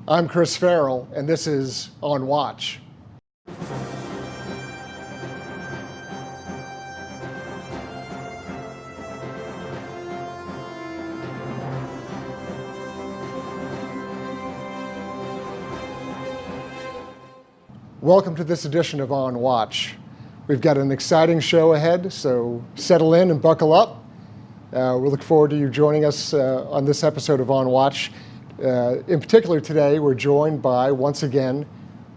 I'm Chris Farrell, and this is On Watch. Welcome to this edition of On Watch. We've got an exciting show ahead, so settle in and buckle up. We look forward to you joining us on this episode of On Watch. In particular today, we're joined by, once again,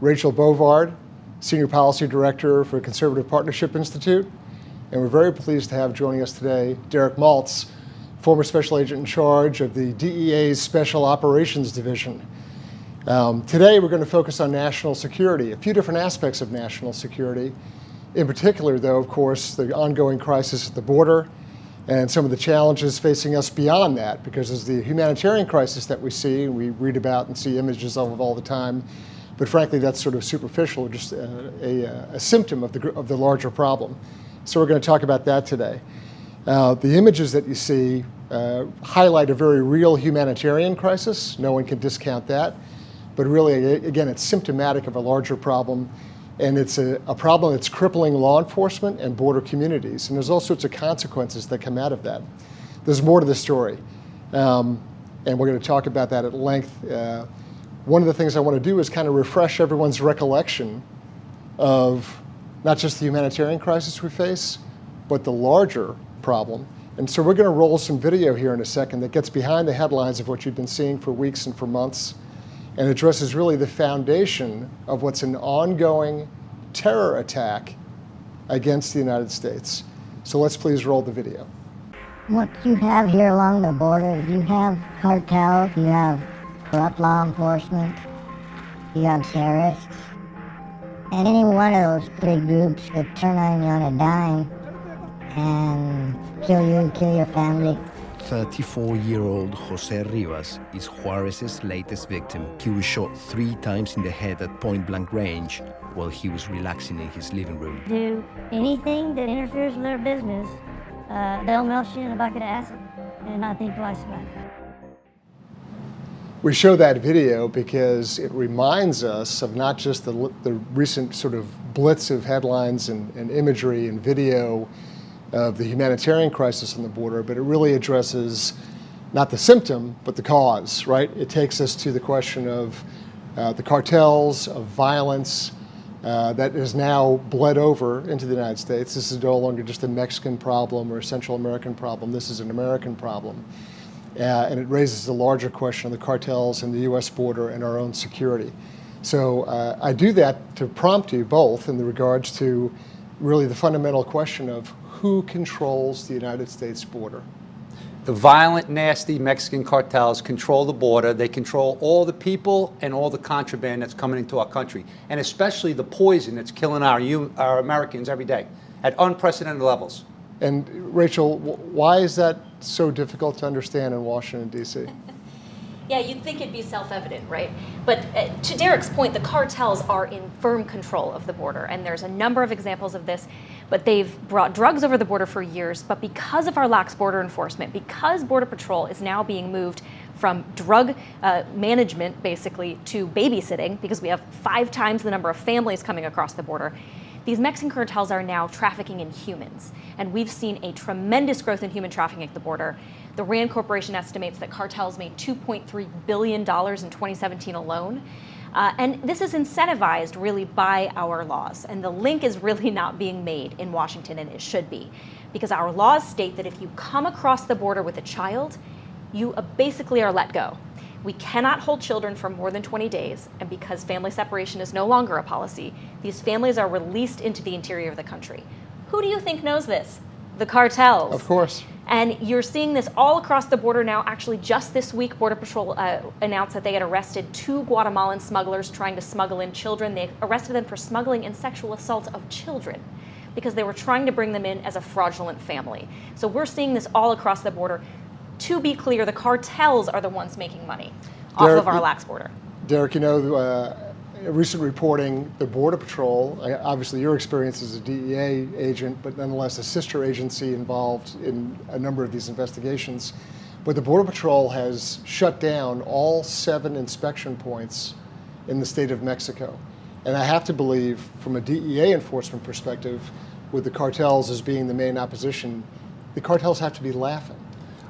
Rachel Bovard, Senior Policy Director for Conservative Partnership Institute. And we're very pleased to have joining us today Derek Maltz, former Special Agent in charge of the DEA's Special Operations Division. Today we're going to focus on national security, a few different aspects of national security. In particular, though, of course, the ongoing crisis at the border and some of the challenges facing us beyond that, because there's the humanitarian crisis that we see and we read about and see images of all the time. But frankly, that's sort of superficial, just a symptom of the larger problem. So we're going to talk about that today. The images that you see highlight a very real humanitarian crisis. No one can discount that. But really, again, it's symptomatic of a larger problem, and it's a problem that's crippling law enforcement and border communities, and there's all sorts of consequences that come out of that. There's more to the story, and we're going to talk about that at length. One of the things I want to do is kind of refresh everyone's recollection of not just the humanitarian crisis we face, but the larger problem. And so we're going to roll some video here in a second that gets behind the headlines of what you've been seeing for weeks and for months, and addresses really the foundation of what's an ongoing terror attack against the United States. So let's please roll the video. What you have here along the border, you have cartels, you have corrupt law enforcement, you have terrorists, and any one of those three groups could turn on you on a dime and kill you, kill your family. 34-year-old Jose Rivas is Juarez's latest victim. He was shot 3 times in the head at point-blank range while he was relaxing in his living room. Do anything that interferes with their business, they'll melt you in a bucket of acid and not think twice about it. We show that video because it reminds us of not just the recent sort of blitz of headlines and imagery and video of the humanitarian crisis on the border, but it really addresses not the symptom, but the cause, right? It takes us to the question of the cartels, of violence that is now bled over into the United States. This is no longer just a Mexican problem or a Central American problem. This is an American problem. And it raises the larger question of the cartels and the U.S. border and our own security. So I do that to prompt you both in regards to really the fundamental question of who controls the United States border. The violent, nasty Mexican cartels control the border. They control all the people and all the contraband that's coming into our country, and especially the poison that's killing our Americans every day at unprecedented levels. And Rachel, why is that so difficult to understand in Washington, D.C.? Yeah, you'd think it'd be self-evident, right? But to Derek's point, the cartels are in firm control of the border, and there's a number of examples of this. But they've brought drugs over the border for years, but because of our lax border enforcement, because Border Patrol is now being moved from drug management, basically, to babysitting, because we have 5 times the number of families coming across the border, these Mexican cartels are now trafficking in humans. And we've seen a tremendous growth in human trafficking at the border. The RAND Corporation estimates that cartels made $2.3 billion in 2017 alone. And this is incentivized really by our laws. And the link is really not being made in Washington, and it should be. Because our laws state that if you come across the border with a child, you basically are let go. We cannot hold children for more than 20 days, and because family separation is no longer a policy, these families are released into the interior of the country. Who do you think knows this? The cartels. Of course. And you're seeing this all across the border now. Actually, just this week, Border Patrol announced that they had arrested 2 Guatemalan smugglers trying to smuggle in children. They arrested them for smuggling and sexual assault of children because they were trying to bring them in as a fraudulent family. So we're seeing this all across the border. To be clear, the cartels are the ones making money off of our lax border. Derek, you know, recent reporting, the Border Patrol, obviously your experience as a DEA agent, but nonetheless a sister agency involved in a number of these investigations, But the Border Patrol has shut down all 7 inspection points in the state of Mexico. And I have to believe, from a DEA enforcement perspective, with the cartels as being the main opposition, the cartels have to be laughing.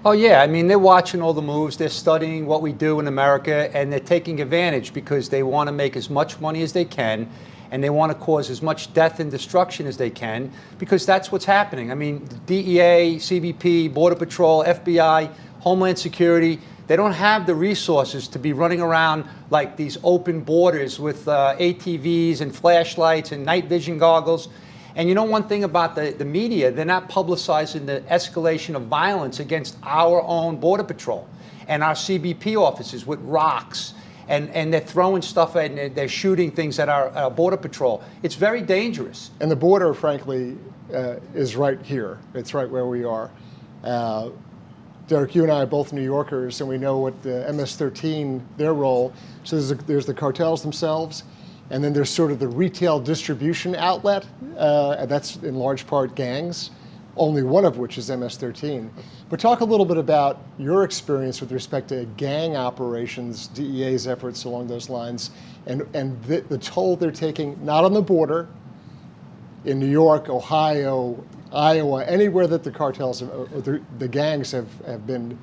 Oh yeah, I mean, they're watching all the moves, they're studying what we do in America, and they're taking advantage because they want to make as much money as they can, and they want to cause as much death and destruction as they can, because that's what's happening. I mean, DEA, CBP, Border Patrol, FBI, Homeland Security, they don't have the resources to be running around like these open borders with ATVs and flashlights and night vision goggles. And you know one thing about the media, they're not publicizing the escalation of violence against our own Border Patrol and our CBP officers with rocks. And they're throwing stuff and they're shooting things at our Border Patrol. It's very dangerous. And the border, frankly, is right here. It's right where we are. Derek, you and I are both New Yorkers, and we know what the MS13, their role. So there's the cartels themselves, and then there's sort of the retail distribution outlet, and that's in large part gangs, only one of which is MS13. But talk a little bit about your experience with respect to gang operations, DEA's efforts along those lines, and the toll they're taking, not on the border, in New York, Ohio, Iowa, anywhere that the cartels or the gangs have been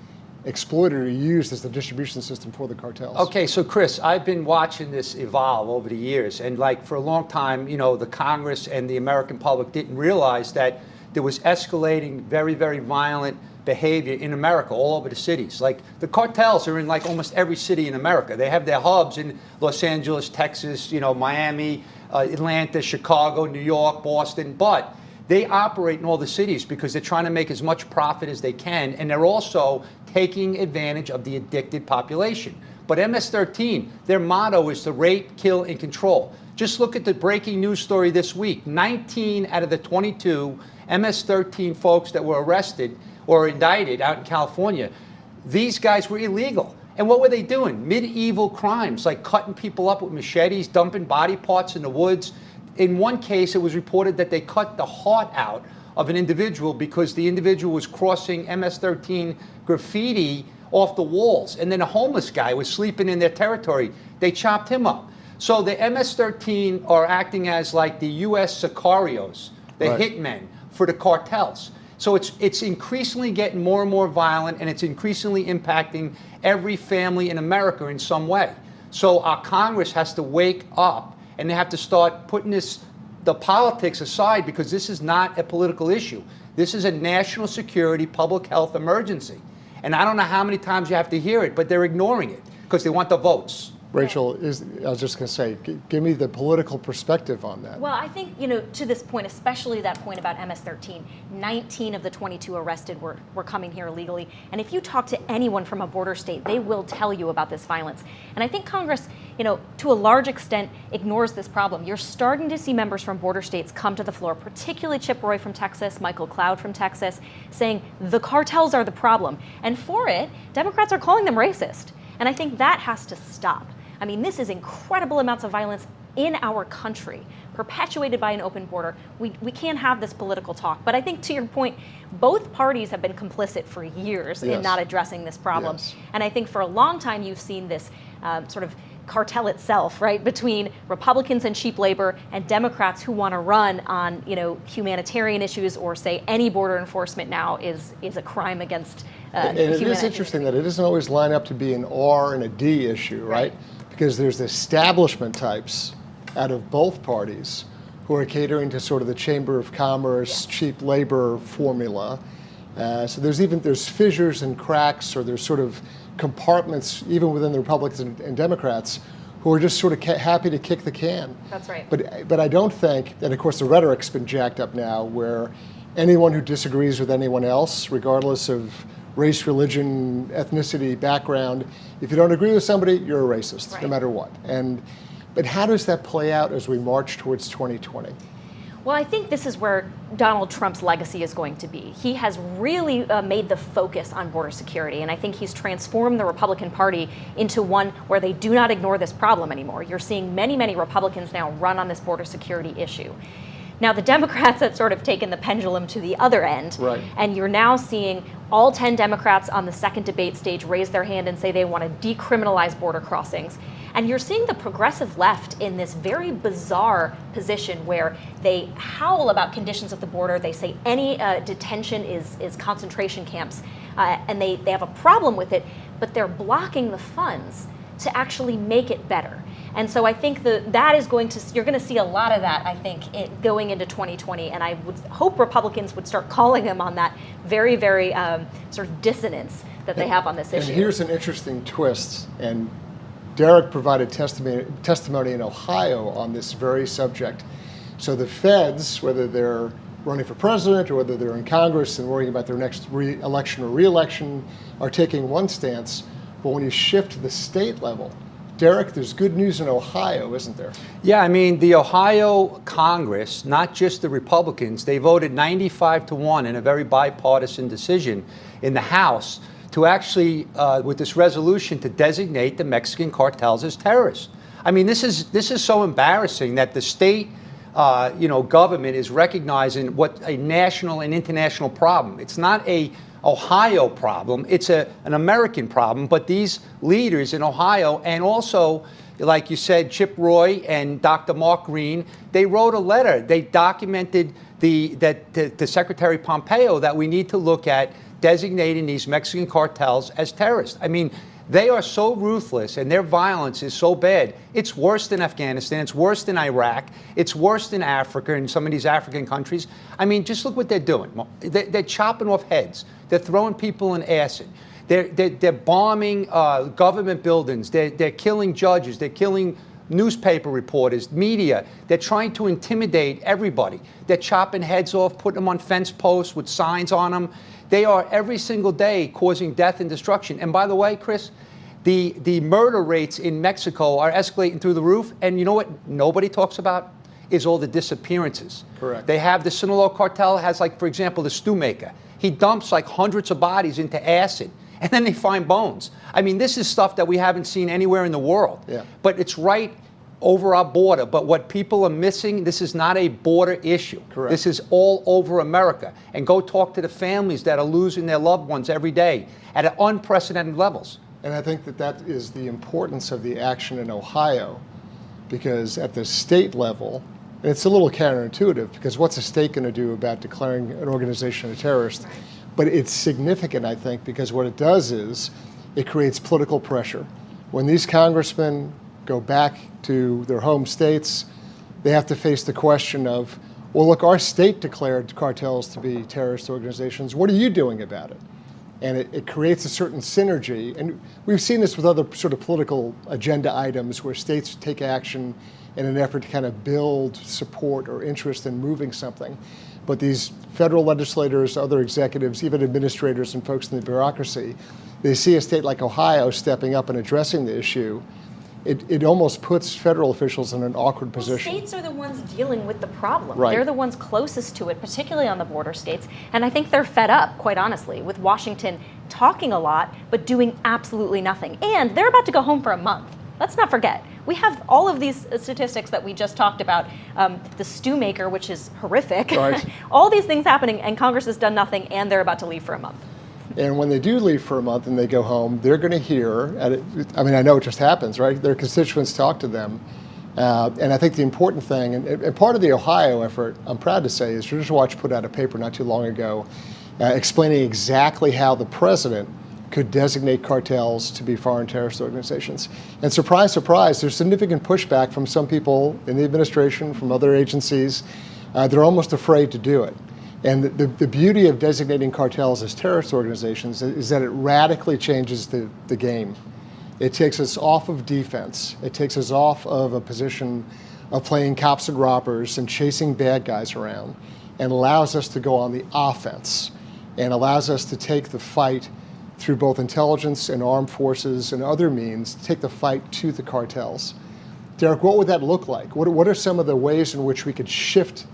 exploited or used as the distribution system for the cartels. Okay, so Chris, I've been watching this evolve over the years, and like for a long time, you know, the Congress and the American public didn't realize that there was escalating very, very violent behavior in America all over the cities. Like the cartels are in like almost every city in America. They have their hubs in Los Angeles, Texas, you know, Miami, Atlanta, Chicago, New York, Boston, but they operate in all the cities because they're trying to make as much profit as they can, and they're also taking advantage of the addicted population. But MS13, their motto is to rape, kill, and control. Just look at the breaking news story this week. 19 out of the 22 MS13 folks that were arrested or indicted out in California, these guys were illegal. And what were they doing? Medieval crimes, like cutting people up with machetes, dumping body parts in the woods. In one case, it was reported that they cut the heart out of an individual because the individual was crossing MS13 graffiti off the walls. And then a homeless guy was sleeping in their territory. They chopped him up. So the MS13 are acting as like the U.S. sicarios, the hitmen for the cartels. So it's increasingly getting more and more violent, and it's increasingly impacting every family in America in some way. So our Congress has to wake up, and they have to start putting the politics aside, because this is not a political issue. This is a national security, public health emergency. And I don't know how many times you have to hear it, but they're ignoring it because they want the votes. Rachel, I was just going to say, give me the political perspective on that. Well, I think, you know, to this point, especially that point about MS13, 19 of the 22 arrested were coming here illegally. And if you talk to anyone from a border state, they will tell you about this violence. And I think Congress, you know, to a large extent, ignores this problem. You're starting to see members from border states come to the floor, particularly Chip Roy from Texas, Michael Cloud from Texas, saying the cartels are the problem. And for it, Democrats are calling them racist. And I think that has to stop. I mean, this is incredible amounts of violence in our country, perpetuated by an open border. We can't have this political talk. But I think, to your point, both parties have been complicit for years in not addressing this problem. Yes. And I think for a long time you've seen this sort of cartel itself, right, between Republicans and cheap labor and Democrats who want to run on, you know, humanitarian issues, or say any border enforcement now is a crime against and it is interesting that it doesn't always line up to be an R and a D issue, right? Because there's the establishment types out of both parties who are catering to sort of the Chamber of Commerce, cheap labor formula. So there's fissures and cracks, or there's sort of compartments even within the Republicans and Democrats who are just sort of happy to kick the can. That's right. But I don't think, and of course the rhetoric's been jacked up now, where anyone who disagrees with anyone else, regardless of race, religion, ethnicity, background, if you don't agree with somebody, you're a racist, no matter what. But how does that play out as we march towards 2020? Well, I think this is where Donald Trump's legacy is going to be. He has really made the focus on border security, and I think he's transformed the Republican Party into one where they do not ignore this problem anymore. You're seeing many, many Republicans now run on this border security issue. Now, the Democrats have sort of taken the pendulum to the other end. Right. And you're now seeing all 10 Democrats on the second debate stage raise their hand and say they want to decriminalize border crossings. And you're seeing the progressive left in this very bizarre position where they howl about conditions at the border. They say any detention is concentration camps, and they have a problem with it, but they're blocking the funds to actually make it better. And so I think that is you're going to see a lot of that, I think, going into 2020. And I would hope Republicans would start calling them on that very, very sort of dissonance that they have on this issue. And here's an interesting twist. And Derek provided testimony in Ohio on this very subject. So the feds, whether they're running for president or whether they're in Congress and worrying about their next election or re-election, are taking one stance. But when you shift to the state level, Derek, there's good news in Ohio, isn't there? Yeah, I mean, the Ohio Congress, not just the Republicans, they voted 95-1 in a very bipartisan decision in the House to actually, with this resolution, to designate the Mexican cartels as terrorists. I mean, this is so embarrassing that the state, government is recognizing what a national and international problem. It's not a Ohio problem, it's an American problem, but these leaders in Ohio, and also, like you said, Chip Roy and Dr. Mark Green, they wrote a letter. They documented to Secretary Pompeo that we need to look at designating these Mexican cartels as terrorists. I mean, they are so ruthless and their violence is so bad. It's worse than Afghanistan. It's worse than Iraq. It's worse than Africa and some of these African countries. I mean, just look what they're doing. They're chopping off heads. They're throwing people in acid. They're bombing government buildings. They're killing judges. They're killing newspaper reporters, media. They're trying to intimidate everybody. They're chopping heads off, putting them on fence posts with signs on them. They are every single day causing death and destruction. And by the way, Chris, the murder rates in Mexico are escalating through the roof. And you know what nobody talks about is all the disappearances. Correct. They have the Sinaloa cartel has, like, for example, the stew maker. He dumps like hundreds of bodies into acid, and then they find bones. I mean, this is stuff that we haven't seen anywhere in the world. Yeah. But it's right over our border. But what people are missing, this is not a border issue. Correct. This is all over America. And go talk to the families that are losing their loved ones every day at unprecedented levels. And I think that is the importance of the action in Ohio, because at the state level, and it's a little counterintuitive, because what's a state going to do about declaring an organization a terrorist? But it's significant, I think, because what it does is it creates political pressure. When these congressmen go back to their home states, they have to face the question of, well, look, our state declared cartels to be terrorist organizations. What are you doing about it? And it creates a certain synergy. And we've seen this with other sort of political agenda items where states take action in an effort to kind of build support or interest in moving something. But these federal legislators, other executives, even administrators and folks in the bureaucracy, they see a state like Ohio stepping up and addressing the issue. It almost puts federal officials in an awkward position. States are the ones dealing with the problem. Right. They're the ones closest to it, particularly on the border states. And I think they're fed up, quite honestly, with Washington talking a lot, but doing absolutely nothing. And they're about to go home for a month. Let's not forget. We have all of these statistics that we just talked about, the stew maker, which is horrific. Right. All these things happening, and Congress has done nothing, and they're about to leave for a month. And when they do leave for a month and they go home, they're going to hear, I mean, I know it just happens, right? Their constituents talk to them. And I think the important thing, and part of the Ohio effort, I'm proud to say, is Judicial Watch put out a paper not too long ago explaining exactly how the president could designate cartels to be foreign terrorist organizations. And surprise, surprise, there's significant pushback from some people in the administration, from other agencies. They're almost afraid to do it. And the beauty of designating cartels as terrorist organizations is that it radically changes the game. It takes us off of defense. It takes us off of a position of playing cops and robbers and chasing bad guys around, and allows us to go on the offense, and allows us to take the fight through both intelligence and armed forces and other means, take the fight to the cartels. Derek, what would that look like? What are some of the ways in which we could shift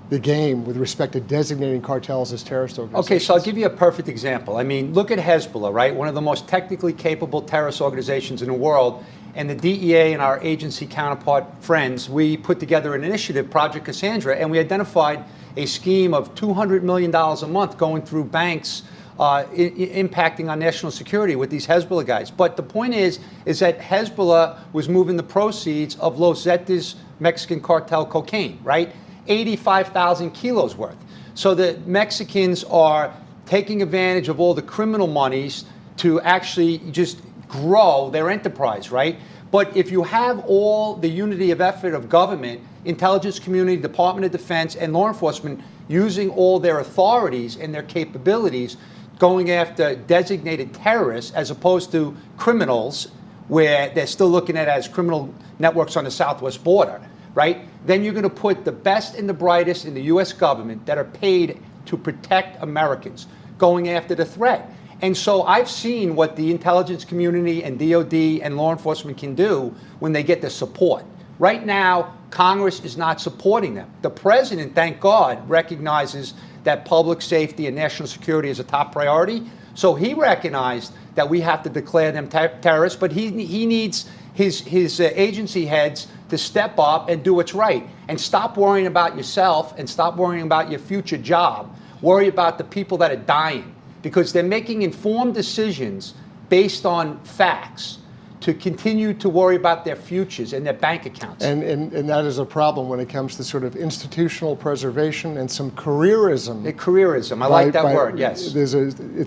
the game with respect to designating cartels as terrorist organizations? Okay, so I'll give you a perfect example. I mean, look at Hezbollah, right? One of the most technically capable terrorist organizations in the world. and the DEA and our agency counterpart friends, we put together an initiative, Project Cassandra, and we identified a scheme of $200 million a month going through banks, impacting on national security with these Hezbollah guys. But the point is that Hezbollah was moving the proceeds of Los Zetas Mexican cartel cocaine, right? 85,000 kilos worth. So the Mexicans are taking advantage of all the criminal monies to actually just grow their enterprise, right? But if you have all the unity of effort of government, intelligence community, Department of Defense, and law enforcement using all their authorities and their capabilities, going after designated terrorists as opposed to criminals, where they're still looking at it as criminal networks on the southwest border, right? Then you're going to put the best and the brightest in the U.S. government that are paid to protect Americans going after the threat. And so I've seen what the intelligence community and DOD and law enforcement can do when they get the support. Right now, Congress is not supporting them. The president, thank God, recognizes that public safety and national security is a top priority. So he recognized that we have to declare them terrorists, but he needs his agency heads to step up and do what's right and stop worrying about yourself and stop worrying about your future job. Worry about the people that are dying, because they're making informed decisions based on facts to continue to worry about their futures and their bank accounts. And that is a problem when it comes to sort of institutional preservation and some careerism. Careerism, I like that word, yes. It's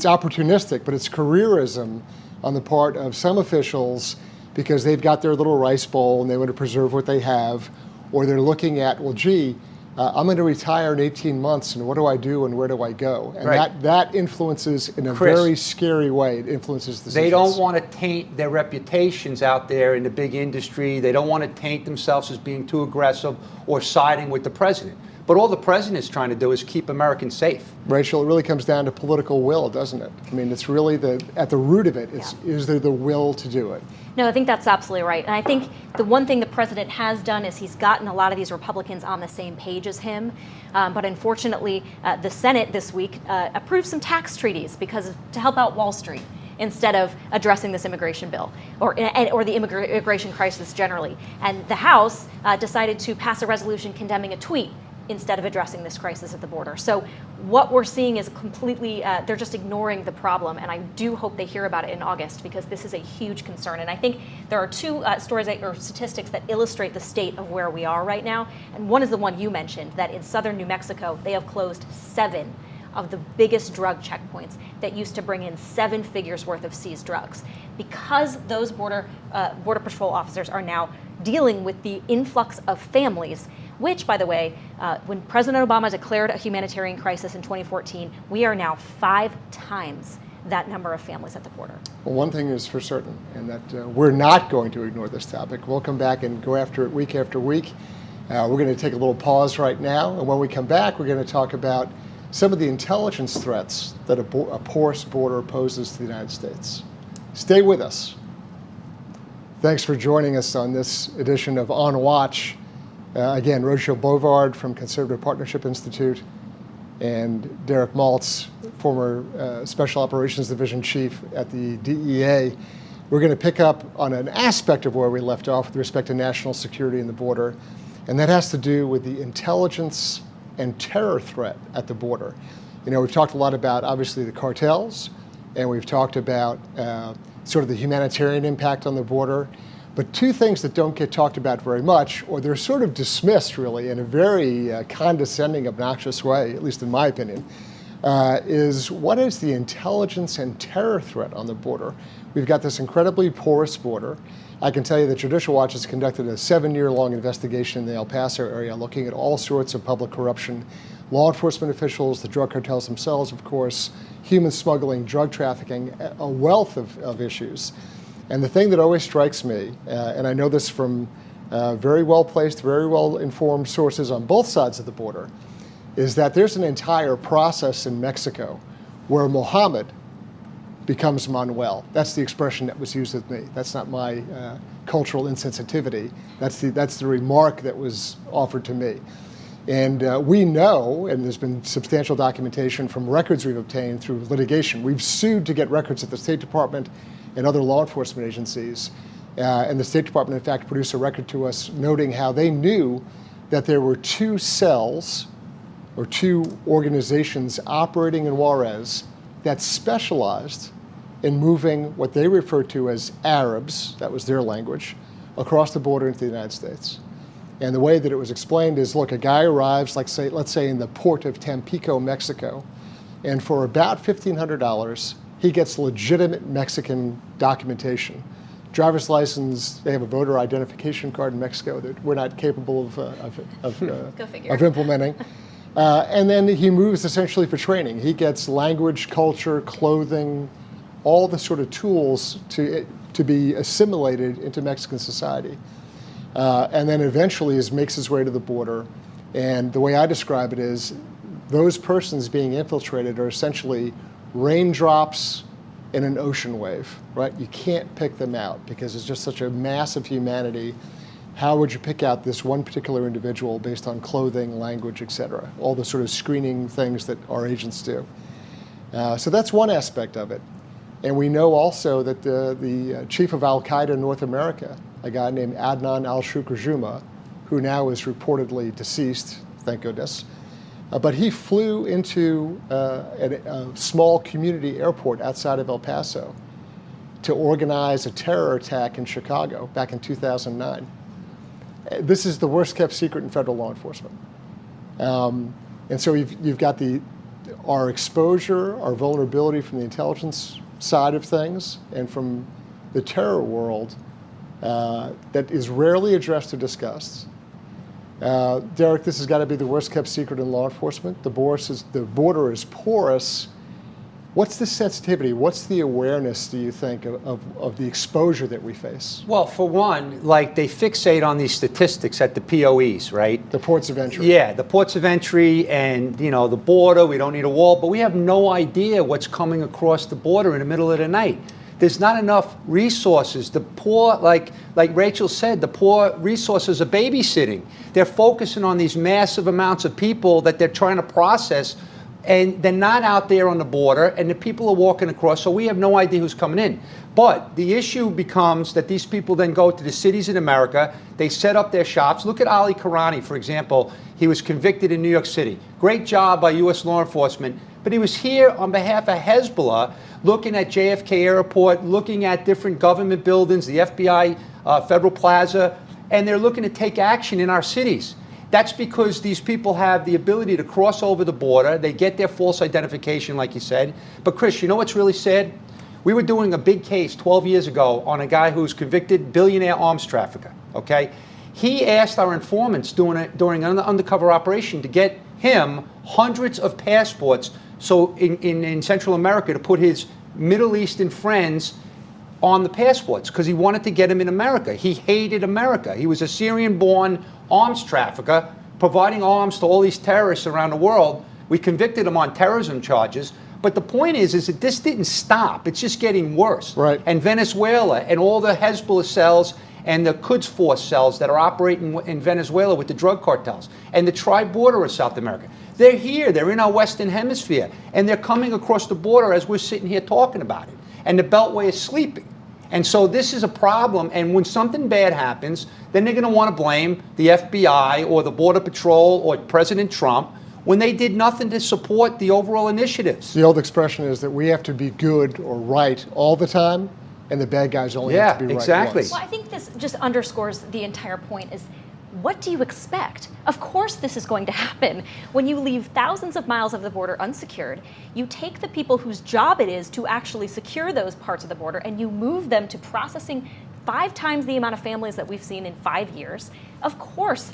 opportunistic, but it's careerism on the part of some officials because they've got their little rice bowl and they want to preserve what they have, or they're looking at, well, gee, I'm going to retire in 18 months, and what do I do, and where do I go? And right. that influences, in a very scary way, it influences decisions. They don't want to taint their reputations out there in the big industry. They don't want to taint themselves as being too aggressive or siding with the president. But all the president is trying to do is keep Americans safe. Rachel, it really comes down to political will, doesn't it? I mean, it's really at the root of it, is there the will to do it? No, I think that's absolutely right. And I think the one thing the president has done is he's gotten a lot of these Republicans on the same page as him. But unfortunately, the Senate this week approved some tax treaties to help out Wall Street instead of addressing this immigration bill or the immigration crisis generally. And the House decided to pass a resolution condemning a tweet instead of addressing this crisis at the border. So what we're seeing is completely, they're just ignoring the problem, and I do hope they hear about it in August because this is a huge concern. And I think there are two stories or statistics that illustrate the state of where we are right now. And one is the one you mentioned, that in southern New Mexico, they have closed 7 of the biggest drug checkpoints that used to bring in 7 figures worth of seized drugs, because those border patrol officers are now dealing with the influx of families, which, by the way, when President Obama declared a humanitarian crisis in 2014, we are now 5 times that number of families at the border. Well, one thing is for certain, and that we're not going to ignore this topic. We'll come back and go after it week after week. We're going to take a little pause right now, and when we come back, we're going to talk about some of the intelligence threats that a porous border poses to the United States. Stay with us. Thanks for joining us on this edition of On Watch. Again, Rochelle Bovard from Conservative Partnership Institute and Derek Maltz, former Special Operations Division Chief at the DEA. We're going to pick up on an aspect of where we left off with respect to national security and the border, and that has to do with the intelligence and terror threat at the border. You know, we've talked a lot about, obviously, the cartels, and we've talked about sort of the humanitarian impact on the border. But two things that don't get talked about very much, or they're sort of dismissed really in a very condescending, obnoxious way, at least in my opinion, is what is the intelligence and terror threat on the border? We've got this incredibly porous border. I can tell you that Judicial Watch has conducted a 7-year-long investigation in the El Paso area looking at all sorts of public corruption, law enforcement officials, the drug cartels themselves, of course, human smuggling, drug trafficking, a wealth of issues. And the thing that always strikes me, and I know this from very well-placed, very well-informed sources on both sides of the border, is that there's an entire process in Mexico where Mohammed becomes Manuel. That's the expression that was used with me. That's not my cultural insensitivity. That's the remark that was offered to me. And we know, and there's been substantial documentation from records we've obtained through litigation. We've sued to get records at the State Department and other law enforcement agencies And the State Department, in fact, produced a record to us noting how they knew that there were two cells or two organizations operating in Juarez that specialized in moving what they referred to as Arabs, that was their language, across the border into the United States. And the way that it was explained is, look, a guy arrives, let's say in the port of Tampico, Mexico, and for about $1,500, he gets legitimate Mexican documentation. Driver's license, they have a voter identification card in Mexico that we're not capable of implementing. And then he moves essentially for training. He gets language, culture, clothing, all the sort of tools to be assimilated into Mexican society. And then eventually makes his way to the border. And the way I describe it is those persons being infiltrated are essentially raindrops in an ocean wave, right? You can't pick them out because it's just such a mass of humanity. How would you pick out this one particular individual based on clothing, language, et cetera? All the sort of screening things that our agents do. So that's one aspect of it. And we know also that the chief of Al-Qaeda in North America, a guy named Adnan al-Shukr Juma, who now is reportedly deceased, thank goodness, but he flew into a small community airport outside of El Paso to organize a terror attack in Chicago back in 2009. This is the worst kept secret in federal law enforcement. And so you've got our exposure, our vulnerability from the intelligence side of things and from the terror world that is rarely addressed or discussed. Derek, this has got to be the worst kept secret in law enforcement. The border is porous. What's the sensitivity? What's the awareness, do you think, of the exposure that we face? Well, for one, like they fixate on these statistics at the POEs, right? The ports of entry. Yeah, the ports of entry and, you know, the border, we don't need a wall, but we have no idea what's coming across the border in the middle of the night. There's not enough resources. The poor, like Rachel said, the poor resources are babysitting. They're focusing on these massive amounts of people that they're trying to process, and they're not out there on the border, and the people are walking across, so we have no idea who's coming in. But the issue becomes that these people then go to the cities in America, they set up their shops. Look at Ali Karani, for example. He was convicted in New York City. Great job by U.S. law enforcement, but he was here on behalf of Hezbollah, looking at JFK Airport, looking at different government buildings, the FBI Federal Plaza, and they're looking to take action in our cities. That's because these people have the ability to cross over the border. They get their false identification, like you said. But Chris, you know what's really sad? We were doing a big case 12 years ago on a guy who's convicted billionaire arms trafficker, okay? He asked our informants during an undercover operation to get him hundreds of passports so in Central America to put his Middle Eastern friends on the passports because he wanted to get them in America. He hated America. He was a Syrian-born arms trafficker providing arms to all these terrorists around the world. We convicted him on terrorism charges. But the point is that this didn't stop. It's just getting worse. Right. And Venezuela and all the Hezbollah cells and the Quds Force cells that are operating in Venezuela with the drug cartels and the tri-border of South America. They're here. They're in our Western Hemisphere. And they're coming across the border as we're sitting here talking about it. And the Beltway is sleeping. And so this is a problem. And when something bad happens, then they're going to want to blame the FBI or the Border Patrol or President Trump when they did nothing to support the overall initiatives. The old expression is that we have to be good or right all the time, and the bad guys only have to be exactly. right once. Well, I think this just underscores the entire point is, what do you expect? Of course this is going to happen. When you leave thousands of miles of the border unsecured, you take the people whose job it is to actually secure those parts of the border and you move them to processing 5 times the amount of families that we've seen in 5 years. Of course,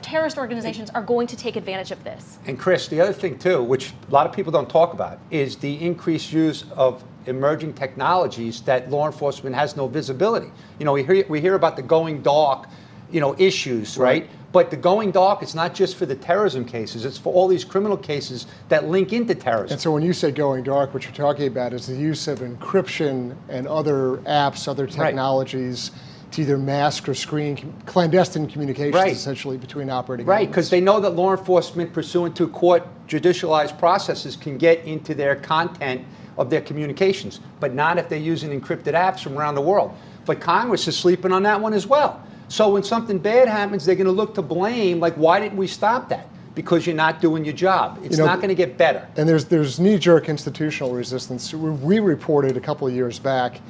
terrorist organizations are going to take advantage of this. And Chris, the other thing too, which a lot of people don't talk about, is the increased use of emerging technologies that law enforcement has no visibility. You know, we hear about the going dark, you know, issues, right? But the going dark is not just for the terrorism cases, it's for all these criminal cases that link into terrorism. And so when you say going dark, what you're talking about is the use of encryption and other apps, other technologies, to either mask or screen clandestine communications, essentially, between operating Right, elements. because they know that law enforcement, pursuant to court judicialized processes, can get into their content of their communications, but not if they're using encrypted apps from around the world. But Congress is sleeping on that one as well. So when something bad happens, they're going to look to blame, like, why didn't we stop that? Because you're not doing your job. It's not going to get better. And there's knee-jerk institutional resistance. We reported a couple of years back,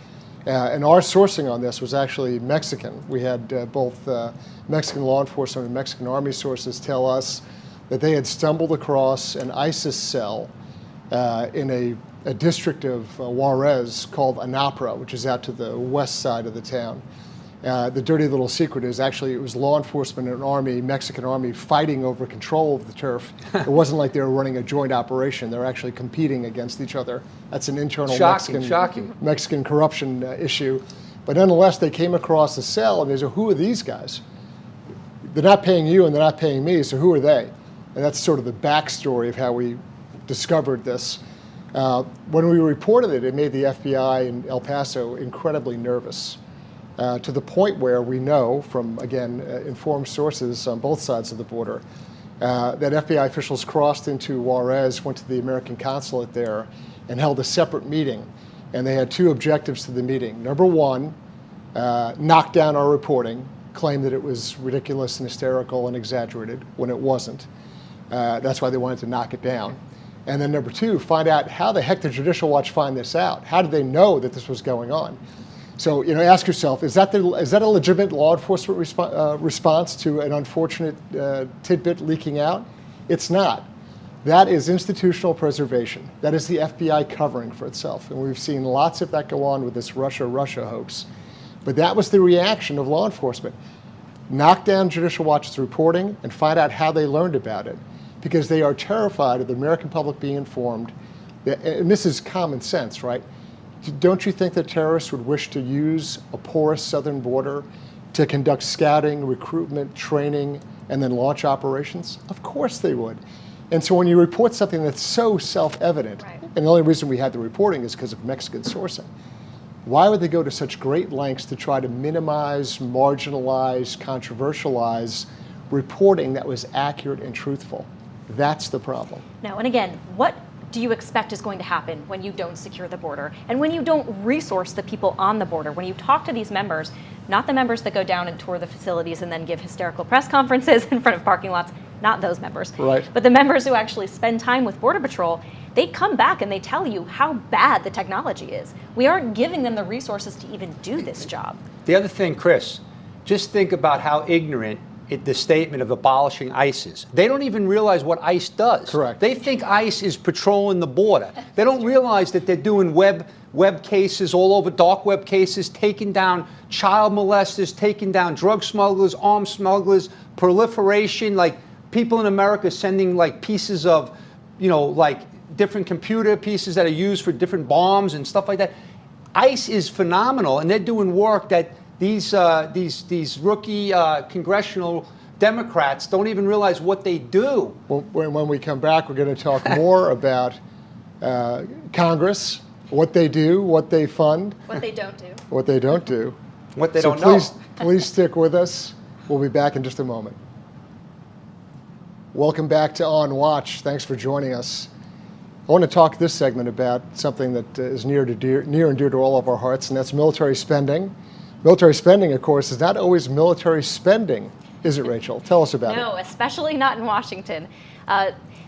and our sourcing on this was actually Mexican. We had both Mexican law enforcement and Mexican army sources tell us that they had stumbled across an ISIS cell in a district of Juarez called Anapra, which is out to the west side of the town. The dirty little secret is actually it was law enforcement and army, Mexican army, fighting over control of the turf. It wasn't like they were running a joint operation. They were actually competing against each other. That's an internal Mexican corruption issue. But nonetheless, they came across a cell and they said, who are these guys? They're not paying you and they're not paying me, so who are they? And that's sort of the backstory of how we discovered this. When we reported it, it made the FBI in El Paso incredibly nervous. To the point where we know from, again, informed sources on both sides of the border, that FBI officials crossed into Juarez, went to the American consulate there, and held a separate meeting. And they had two objectives to the meeting. Number one, knock down our reporting, claim that it was ridiculous and hysterical and exaggerated when it wasn't. That's why they wanted to knock it down. And then number two, find out how the heck did Judicial Watch find this out? How did they know that this was going on? So, ask yourself, is that a legitimate law enforcement response to an unfortunate tidbit leaking out? It's not. That is institutional preservation. That is the FBI covering for itself. And we've seen lots of that go on with this Russia hoax. But that was the reaction of law enforcement. Knock down Judicial Watch's reporting and find out how they learned about it. Because they are terrified of the American public being informed. And this is common sense, right? Don't you think that terrorists would wish to use a porous southern border to conduct scouting, recruitment, training, and then launch operations? Of course they would. And so when you report something that's so self-evident, right. And the only reason we had the reporting is because of Mexican sourcing, why would they go to such great lengths to try to minimize, marginalize, controversialize reporting that was accurate and truthful? That's the problem. No, and again, what do you expect is going to happen when you don't secure the border and when you don't resource the people on the border? When you talk to these members, not the members that go down and tour the facilities and then give hysterical press conferences in front of parking lots, not those members, right. But the members who actually spend time with Border Patrol, they come back and they tell you how bad the technology is. We aren't giving them the resources to even do this job. The other thing, Chris, just think about how ignorant the statement of abolishing ICE is. They don't even realize what ICE does. Correct. They think ICE is patrolling the border. They don't realize that they're doing web cases all over, dark web cases, taking down child molesters, taking down drug smugglers, arms smugglers, proliferation, like people in America sending like pieces of, like different computer pieces that are used for different bombs and stuff like that. ICE is phenomenal, and they're doing work that these rookie congressional Democrats don't even realize what they do. Well, when we come back, we're going to talk more about Congress, what they do, what they fund. What they don't do. What they don't do. What they so don't know. Please stick with us. We'll be back in just a moment. Welcome back to On Watch. Thanks for joining us. I want to talk this segment about something that is near and dear to all of our hearts, and that's military spending. Military spending, of course, is not always military spending, is it, Rachel? Tell us about it. No, especially not in Washington.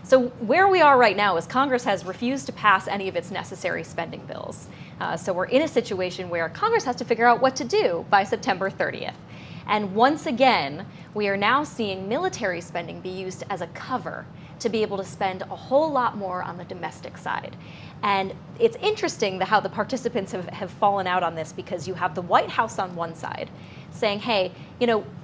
So where we are right now is Congress has refused to pass any of its necessary spending bills. So we're in a situation where Congress has to figure out what to do by September 30th. And once again, we are now seeing military spending be used as a cover to be able to spend a whole lot more on the domestic side. And it's interesting how the participants have fallen out on this, because you have the White House on one side saying, hey,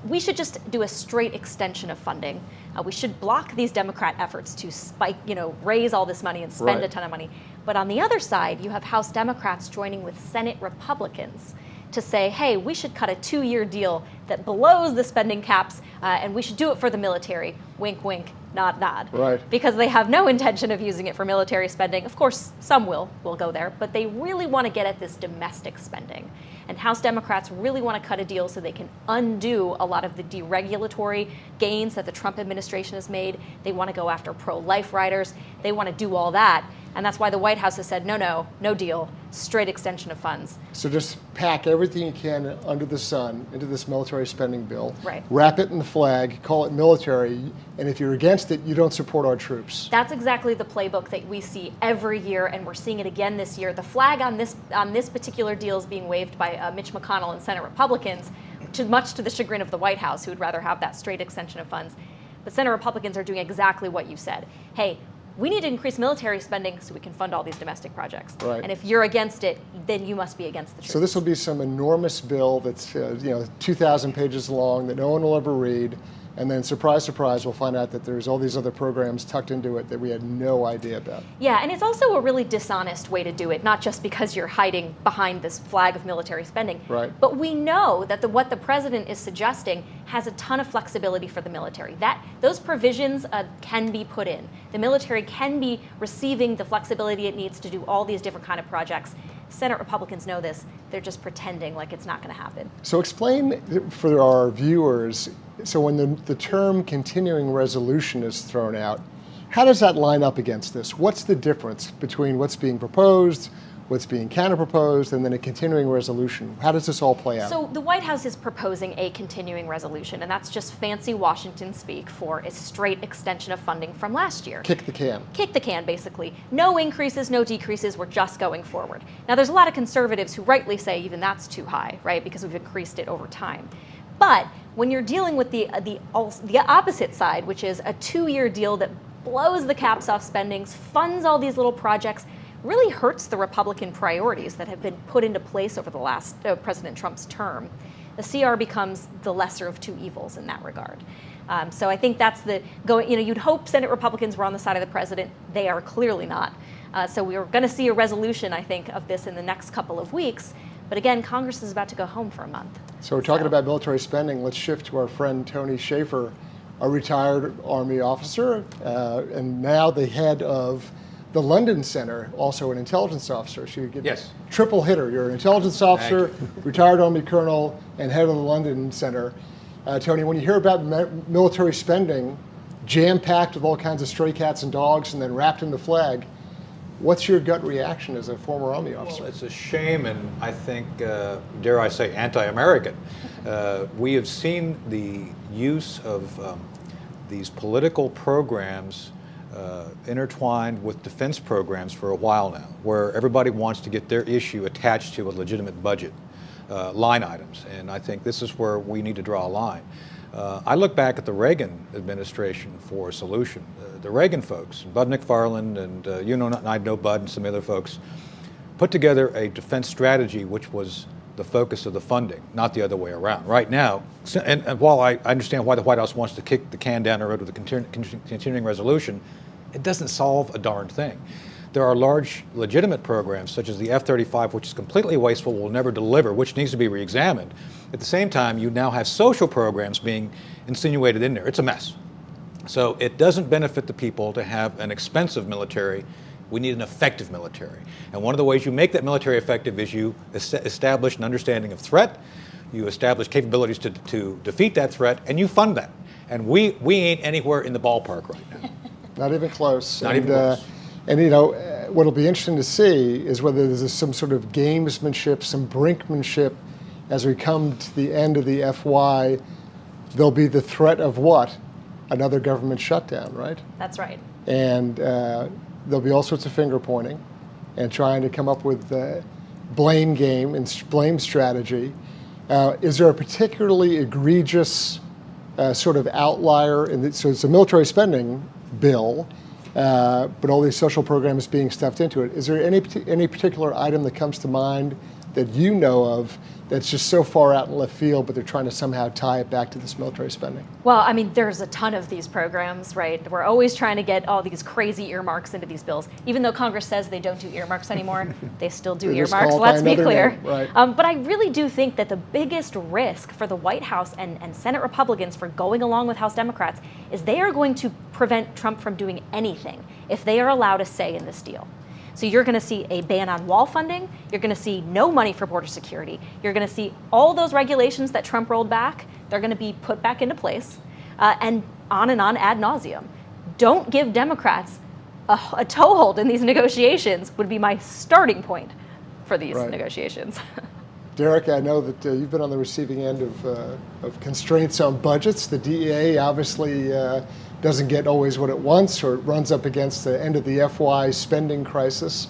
we should just do a straight extension of funding. We should block these Democrat efforts to spike, raise all this money and spend a ton of money. But on the other side, you have House Democrats joining with Senate Republicans to say, hey, we should cut a 2-year deal that blows the spending caps, and we should do it for the military. Wink, wink, nod, nod. Right. Because they have no intention of using it for military spending. Of course, some will go there, but they really want to get at this domestic spending. And House Democrats really want to cut a deal so they can undo a lot of the deregulatory gains that the Trump administration has made. They want to go after pro-life riders. They want to do all that. And that's why the White House has said, no deal. straight extension of funds. So just pack everything you can under the sun into this military spending bill. Right. Wrap it in the flag, call it military, and if you're against it, you don't support our troops. That's exactly the playbook that we see every year, and we're seeing it again this year. The flag on this particular deal is being waved by Mitch McConnell and Senate Republicans, much to the chagrin of the White House, who would rather have that straight extension of funds. But Senate Republicans are doing exactly what you said. Hey, we need to increase military spending so we can fund all these domestic projects. Right. And if you're against it, then you must be against the troops. So this will be some enormous bill that's 2,000 pages long that no one will ever read, and then surprise, surprise, we'll find out that there's all these other programs tucked into it that we had no idea about. Yeah, and it's also a really dishonest way to do it, not just because you're hiding behind this flag of military spending. Right. But we know that what the president is suggesting has a ton of flexibility for the military. Those provisions can be put in. The military can be receiving the flexibility it needs to do all these different kind of projects. Senate Republicans know this. They're just pretending like it's not going to happen. So explain for our viewers, so when the term continuing resolution is thrown out, how does that line up against this? What's the difference between what's being proposed, what's being counter-proposed, and then a continuing resolution? How does this all play out? So the White House is proposing a continuing resolution, and that's just fancy Washington speak for a straight extension of funding from last year. Kick the can. Kick the can, basically. No increases, no decreases, we're just going forward. Now, there's a lot of conservatives who rightly say even that's too high, right, because we've increased it over time. But when you're dealing with the opposite side, which is a 2-year deal that blows the caps off spendings, funds all these little projects, really hurts the Republican priorities that have been put into place over the last President Trump's term, the CR becomes the lesser of two evils in that regard. So I think that's you'd hope Senate Republicans were on the side of the president. They are clearly not. So we're going to see a resolution, I think, of this in the next couple of weeks. But again, Congress is about to go home for a month. So we're talking about military spending. Let's shift to our friend Tony Shaeffer, a retired Army officer, and now the head of the London Center, also an intelligence officer. So you get Yes. triple hitter. You're an intelligence officer, retired Army colonel, and head of the London Center. Tony, when you hear about military spending, jam-packed with all kinds of stray cats and dogs and then wrapped in the flag, what's your gut reaction as a former Army officer? Well, it's a shame, and I think, dare I say, anti-American. We have seen the use of these political programs intertwined with defense programs for a while now, where everybody wants to get their issue attached to a legitimate budget line items, and I think this is where we need to draw a line. I look back at the Reagan administration for a solution. The Reagan folks, Bud McFarland and I know Bud and some other folks, put together a defense strategy which was the focus of the funding, not the other way around. Right now, and while I understand why the White House wants to kick the can down the road with a continuing resolution, it doesn't solve a darn thing. There are large legitimate programs such as the F-35, which is completely wasteful, will never deliver, which needs to be re-examined. At the same time, you now have social programs being insinuated in there. It's a mess. So it doesn't benefit the people to have an expensive military. We need an effective military. And one of the ways you make that military effective is you establish an understanding of threat, you establish capabilities to defeat that threat, and you fund that. And we ain't anywhere in the ballpark right now. Not even close. Not even close. And what'll be interesting to see is whether there's some sort of gamesmanship, some brinkmanship as we come to the end of the FY. There'll be the threat of what? Another government shutdown, right? That's right. And there'll be all sorts of finger pointing and trying to come up with blame game and blame strategy. Is there a particularly egregious sort of outlier? So it's a military spending bill, but all these social programs being stuffed into it. Is there any particular item that comes to mind that you know of that's just so far out in left field, but they're trying to somehow tie it back to this military spending? Well, I mean, there's a ton of these programs, right? We're always trying to get all these crazy earmarks into these bills. Even though Congress says they don't do earmarks anymore, they still do They just earmarks, call it by let's be another clear. name, right. But I really do think that the biggest risk for the White House and Senate Republicans for going along with House Democrats is they are going to prevent Trump from doing anything if they are allowed a say in this deal. So you're going to see a ban on wall funding. You're going to see no money for border security. You're going to see all those regulations that Trump rolled back. They're going to be put back into place, and on ad nauseum. Don't give Democrats a toehold in these negotiations would be my starting point for these Right. negotiations. Derek, I know that you've been on the receiving end of constraints on budgets. The DEA obviously doesn't get always what it wants, or it runs up against the end of the FY spending crisis.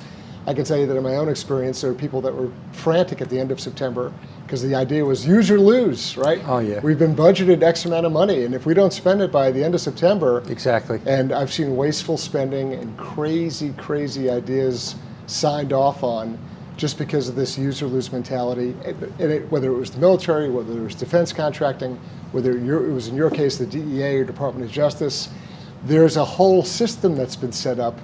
I can tell you that in my own experience, there are people that were frantic at the end of September because the idea was use or lose, right? Oh, yeah. We've been budgeted X amount of money, and if we don't spend it by the end of September, Exactly. and I've seen wasteful spending and crazy, crazy ideas signed off on just because of this use or lose mentality, whether it was the military, whether it was defense contracting, whether it was in your case the DEA or Department of Justice. There's a whole system that's been set up,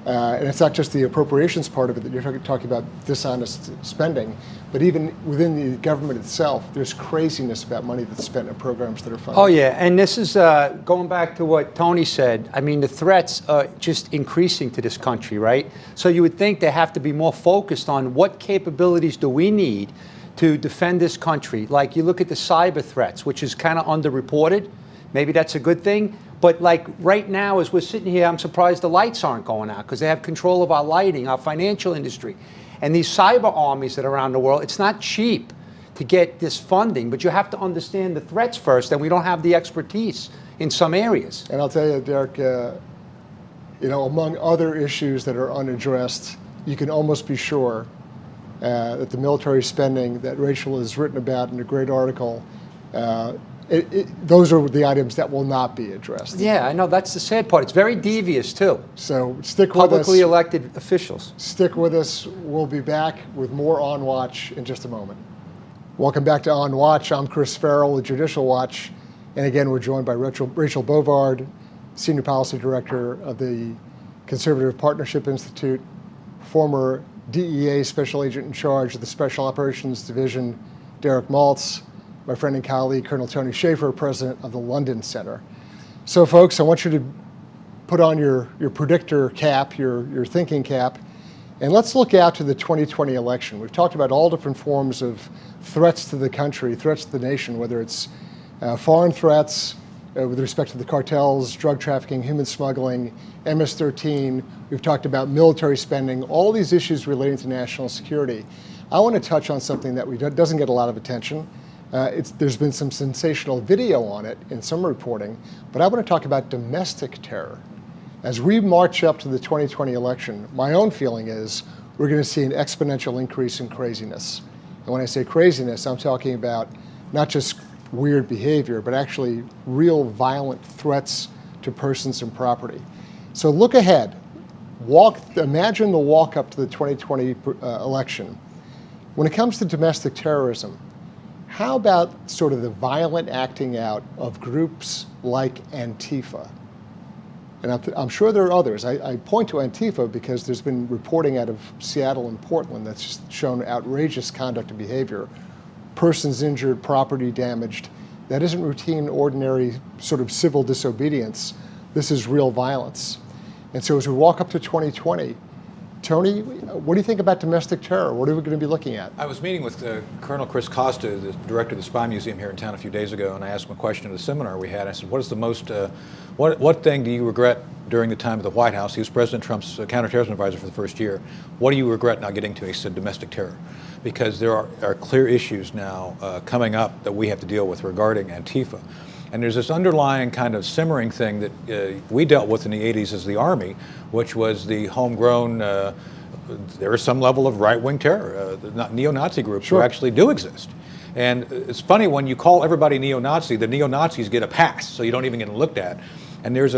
and it's not just the appropriations part of it that you're talking about dishonest spending, but even within the government itself, there's craziness about money that's spent in programs that are funded. Oh, yeah, and this is going back to what Tony said. I mean, the threats are just increasing to this country, right? So you would think they have to be more focused on what capabilities do we need to defend this country. Like you look at the cyber threats, which is kind of underreported. Maybe that's a good thing. But like right now, as we're sitting here, I'm surprised the lights aren't going out because they have control of our lighting, our financial industry. And these cyber armies that are around the world, it's not cheap to get this funding, but you have to understand the threats first, and we don't have the expertise in some areas. And I'll tell you, Derek, among other issues that are unaddressed, you can almost be sure that the military spending that Rachel has written about in a great article, those are the items that will not be addressed. Yeah, I know, that's the sad part. It's very devious, too. So stick with us. Publicly elected officials. Stick with us. We'll be back with more On Watch in just a moment. Welcome back to On Watch. I'm Chris Farrell with Judicial Watch. And again, we're joined by Rachel Bovard, Senior Policy Director of the Conservative Partnership Institute, former DEA Special Agent in charge of the Special Operations Division, Derek Maltz, my friend and colleague, Colonel Tony Shaeffer, president of the London Center. So folks, I want you to put on your predictor cap, your thinking cap, and let's look out to the 2020 election. We've talked about all different forms of threats to the country, threats to the nation, whether it's foreign threats with respect to the cartels, drug trafficking, human smuggling, MS13. We've talked about military spending, all these issues relating to national security. I want to touch on something that doesn't get a lot of attention. There's been some sensational video on it in some reporting, but I want to talk about domestic terror. As we march up to the 2020 election, my own feeling is we're going to see an exponential increase in craziness. And when I say craziness, I'm talking about not just weird behavior, but actually real violent threats to persons and property. So look ahead. Imagine the walk up to the 2020 election. When it comes to domestic terrorism, how about sort of the violent acting out of groups like Antifa? And I'm sure there are others. I point to Antifa because there's been reporting out of Seattle and Portland that's just shown outrageous conduct and behavior. Persons injured, property damaged. That isn't routine, ordinary sort of civil disobedience. This is real violence. And so as we walk up to 2020, Tony, what do you think about domestic terror? What are we going to be looking at? I was meeting with Colonel Chris Costa, the director of the Spy Museum here in town a few days ago, and I asked him a question at a seminar we had. I said, what is the most, what thing do you regret during the time of the White House? He was President Trump's counterterrorism advisor for the first year. What do you regret not getting to? He said, domestic terror. Because there are clear issues now coming up that we have to deal with regarding Antifa. And there's this underlying kind of simmering thing that we dealt with in the 80s as the Army, which was the homegrown, there is some level of right-wing terror. Neo-Nazi groups who actually do exist. And it's funny, when you call everybody neo-Nazi, the neo-Nazis get a pass, so you don't even get looked at. And there's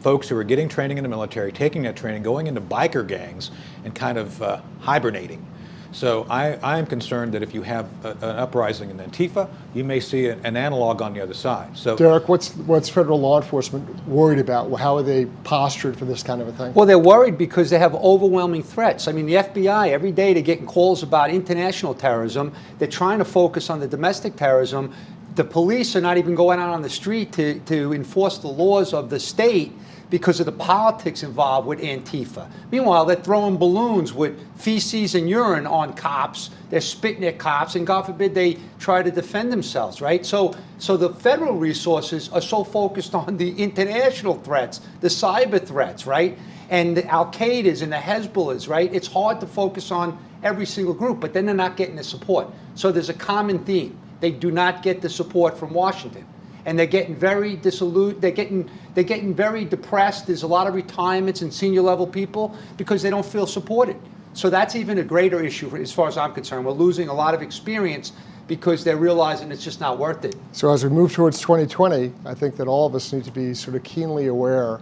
folks who are getting training in the military, taking that training, going into biker gangs, and kind of hibernating. So I am concerned that if you have an uprising in Antifa, you may see an analog on the other side. So, Derek, what's federal law enforcement worried about? How are they postured for this kind of a thing? Well, they're worried because they have overwhelming threats. I mean, the FBI, every day they're getting calls about international terrorism. They're trying to focus on the domestic terrorism. The police are not even going out on the street to enforce the laws of the state because of the politics involved with Antifa. Meanwhile, they're throwing balloons with feces and urine on cops. They're spitting at cops, and God forbid they try to defend themselves, right? So the federal resources are so focused on the international threats, the cyber threats, right? and the Al-Qaeda's and the Hezbollah's, right? It's hard to focus on every single group, but then they're not getting the support. So there's a common theme. They do not get the support from Washington. And they're getting very dissolute, they're getting very depressed. There's a lot of retirements and senior level people because they don't feel supported. So that's even a greater issue as far as I'm concerned. We're losing a lot of experience because they're realizing it's just not worth it. So as we move towards 2020, I think that all of us need to be sort of keenly aware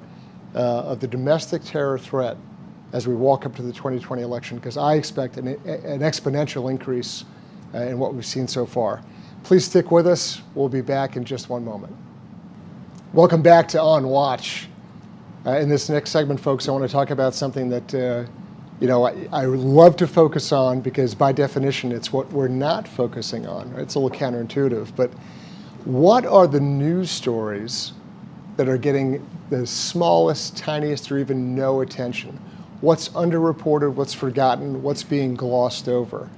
of the domestic terror threat as we walk up to the 2020 election, because I expect an exponential increase in what we've seen so far. Please stick with us. We'll be back in just one moment. Welcome back to On Watch. In this next segment, folks, I want to talk about something that I would love to focus on, because by definition, it's what we're not focusing on. Right? It's a little counterintuitive, but what are the news stories that are getting the smallest, tiniest, or even no attention? What's underreported, what's forgotten, what's being glossed over?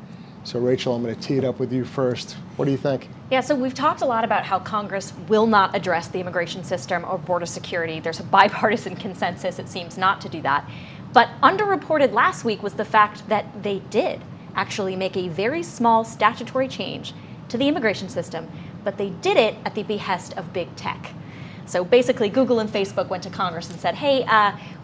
So Rachel, I'm going to tee it up with you first. What do you think? Yeah, so we've talked a lot about how Congress will not address the immigration system or border security. There's a bipartisan consensus, it seems, not to do that. But underreported last week was the fact that they did actually make a very small statutory change to the immigration system, but they did it at the behest of big tech. So basically, Google and Facebook went to Congress and said, hey,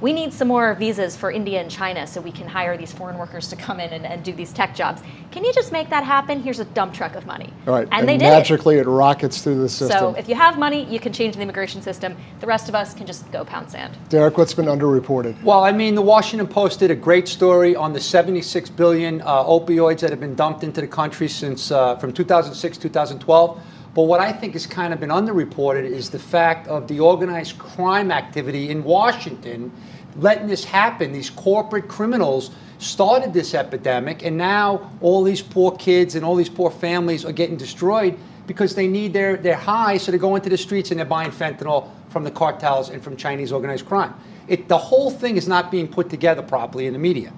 we need some more visas for India and China so we can hire these foreign workers to come in and do these tech jobs. Can you just make that happen? Here's a dump truck of money. All right, and they did magically it rockets through the system. So if you have money, you can change the immigration system. The rest of us can just go pound sand. Derek, what's been underreported? Well, I mean, the Washington Post did a great story on the 76 billion opioids that have been dumped into the country since from 2006, 2012. But what I think has kind of been underreported is the fact of the organized crime activity in Washington letting this happen. These corporate criminals started this epidemic, and now all these poor kids and all these poor families are getting destroyed because they need their high, so they go into the streets and they're buying fentanyl from the cartels and from Chinese organized crime. The whole thing is not being put together properly in the media.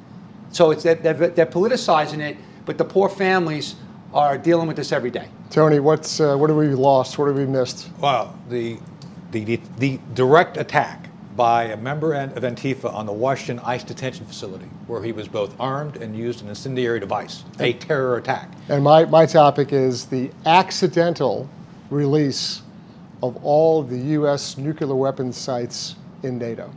So it's that they're politicizing it, but the poor families are dealing with this every day. Tony, what have we lost? What have we missed? Well, the direct attack by a member of Antifa on the Washington ICE detention facility, where he was both armed and used an incendiary device, a terror attack. And my topic is the accidental release of all the U.S. nuclear weapons sites in NATO.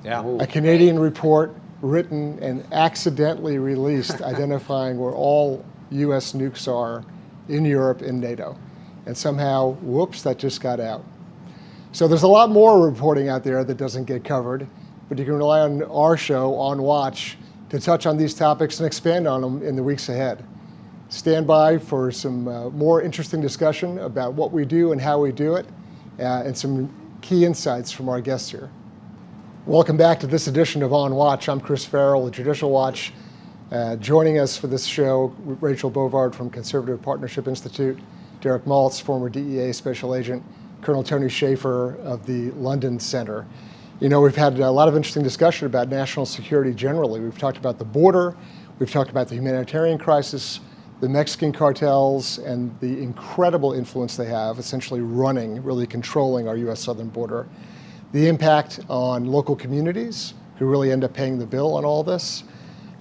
Yeah. A Canadian report written and accidentally released identifying where all U.S. nukes are in Europe, in NATO. And somehow, whoops, that just got out. So there's a lot more reporting out there that doesn't get covered, but you can rely on our show, On Watch, to touch on these topics and expand on them in the weeks ahead. Stand by for some more interesting discussion about what we do and how we do it, and some key insights from our guests here. Welcome back to this edition of On Watch. I'm Chris Farrell with Judicial Watch. Joining us for this show, Rachel Bovard from Conservative Partnership Institute, Derek Maltz, former DEA Special Agent, Colonel Tony Shaeffer of the London Center. You know, we've had a lot of interesting discussion about national security generally. We've talked about the border, we've talked about the humanitarian crisis, the Mexican cartels, and the incredible influence they have, essentially running, really controlling our U.S. southern border, the impact on local communities who really end up paying the bill on all this,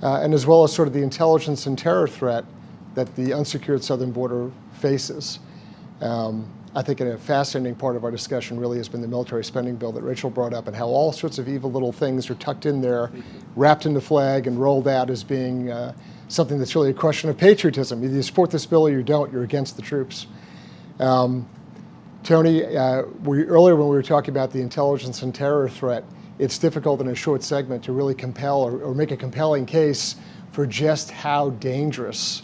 and as well as sort of the intelligence and terror threat that the unsecured southern border faces. I think a fascinating part of our discussion really has been the military spending bill that Rachel brought up, and how all sorts of evil little things are tucked in there, wrapped in the flag and rolled out as being something that's really a question of patriotism. Either you support this bill or you don't, you're against the troops. Tony, earlier when we were talking about the intelligence and terror threat, it's difficult in a short segment to really compel or make a compelling case for just how dangerous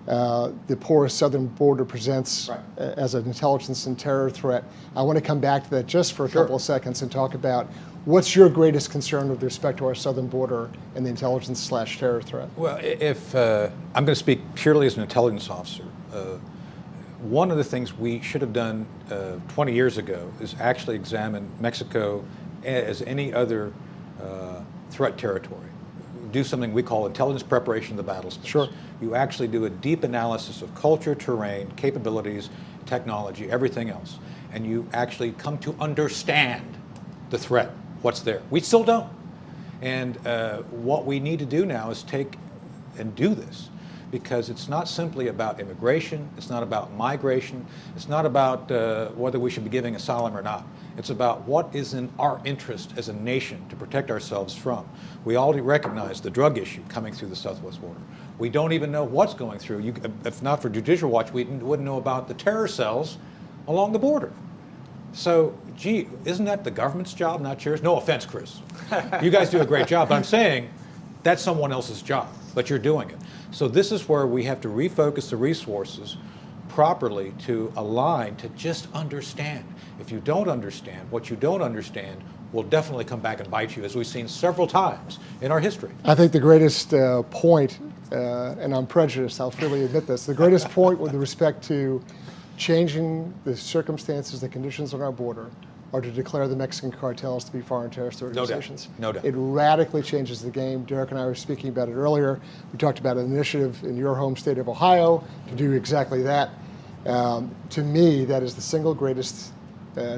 the porous southern border presents as an intelligence and terror threat. I want to come back to that just for a couple of seconds and talk about what's your greatest concern with respect to our southern border and the intelligence/terror threat. Well, if I'm going to speak purely as an intelligence officer, one of the things we should have done 20 years ago is actually examine Mexico as any other threat territory. Do something we call intelligence preparation of the battle space. Sure. You actually do a deep analysis of culture, terrain, capabilities, technology, everything else, and you actually come to understand the threat, what's there. We still don't. And what we need to do now is take and do this, because it's not simply about immigration, it's not about migration, it's not about whether we should be giving asylum or not. It's about what is in our interest as a nation to protect ourselves from. We already recognize the drug issue coming through the southwest border. We don't even know what's going through. If not for Judicial Watch, we wouldn't know about the terror cells along the border. So, gee, isn't that the government's job, not yours? No offense, Chris. You guys do a great job, but I'm saying that's someone else's job, but you're doing it. So this is where we have to refocus the resources properly to align, to just understand. If you don't understand, what you don't understand will definitely come back and bite you, as we've seen several times in our history. I think the greatest point, and I'm prejudiced, I'll freely admit this, the greatest point with respect to changing the circumstances, the conditions on our border, are to declare the Mexican cartels to be foreign terrorist organizations. No doubt. It radically changes the game. Derek and I were speaking about it earlier. We talked about an initiative in your home state of Ohio to do exactly that. To me, that is the single greatest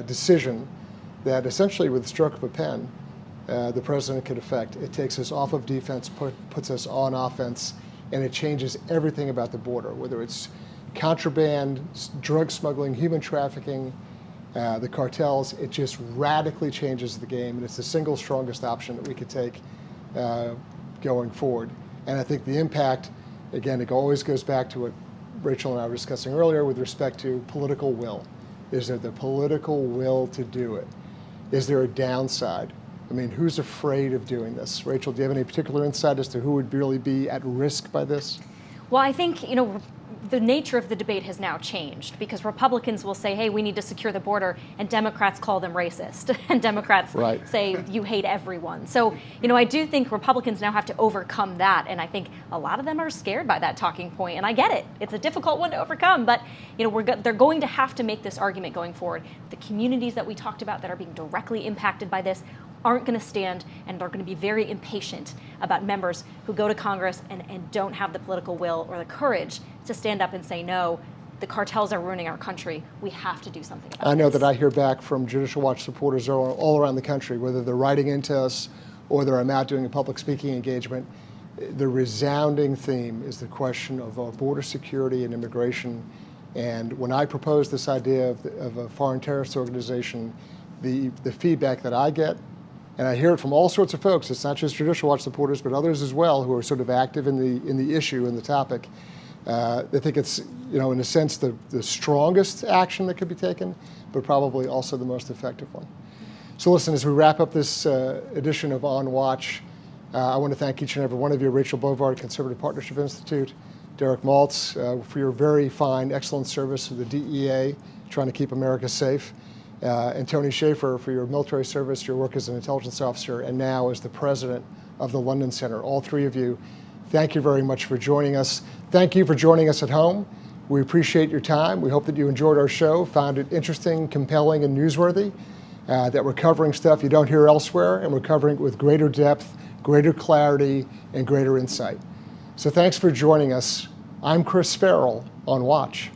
decision that essentially, with the stroke of a pen, the president could effect. It takes us off of defense, puts us on offense, and it changes everything about the border, whether it's contraband, drug smuggling, human trafficking, the cartels. It just radically changes the game, and it's the single strongest option that we could take going forward. And I think the impact, again, it always goes back to what Rachel and I were discussing earlier with respect to political will. Is there the political will to do it? Is there a downside? I mean, who's afraid of doing this? Rachel, do you have any particular insight as to who would really be at risk by this? Well, I think, the nature of the debate has now changed, because Republicans will say, hey, we need to secure the border, and Democrats call them racist, and Democrats say you hate everyone. So, I do think Republicans now have to overcome that, and I think a lot of them are scared by that talking point, and I get it. It's a difficult one to overcome, but they're going to have to make this argument going forward. The communities that we talked about that are being directly impacted by this aren't going to stand, and they're going to be very impatient about members who go to Congress and don't have the political will or the courage to stand up and say, no, the cartels are ruining our country. We have to do something about it. I know that I hear back from Judicial Watch supporters all around the country, whether they're writing into us or they're out doing a public speaking engagement. The resounding theme is the question of border security and immigration. And when I proposed this idea of a foreign terrorist organization, the feedback that I get, and I hear it from all sorts of folks, it's not just Judicial Watch supporters, but others as well who are sort of active in the issue and the topic. They think it's, in a sense, the strongest action that could be taken, but probably also the most effective one. So listen, as we wrap up this edition of On Watch, I want to thank each and every one of you, Rachel Bovard, Conservative Partnership Institute, Derek Maltz, for your very fine, excellent service to the DEA, trying to keep America safe, and Tony Shaeffer for your military service, your work as an intelligence officer, and now as the president of the London Center. All three of you, thank you very much for joining us. Thank you for joining us at home. We appreciate your time. We hope that you enjoyed our show, found it interesting, compelling, and newsworthy, that we're covering stuff you don't hear elsewhere, and we're covering it with greater depth, greater clarity, and greater insight. So thanks for joining us. I'm Chris Farrell on Watch.